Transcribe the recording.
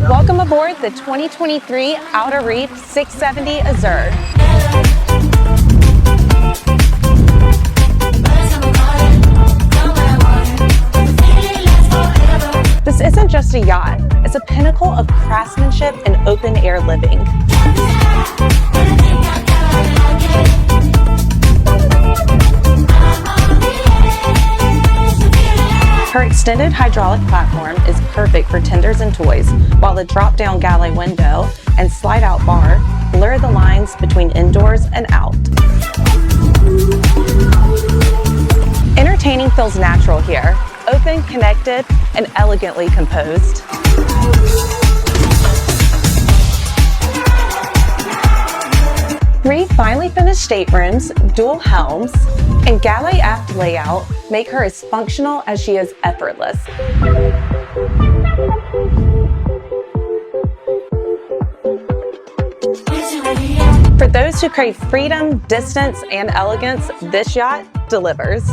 Welcome aboard the 2023 Outer Reef 670 Azure. This isn't just a yacht, it's a pinnacle of craftsmanship and open-air living. Her extended hydraulic platform is perfect for tenders and toys, while the drop-down galley window and slide-out bar blur the lines between indoors and out. Entertaining feels natural here, open, connected, and elegantly composed. Three finely finished staterooms, dual helms, and galley-aft layout make her as functional as she is effortless. For those who crave freedom, distance, and elegance, this yacht delivers.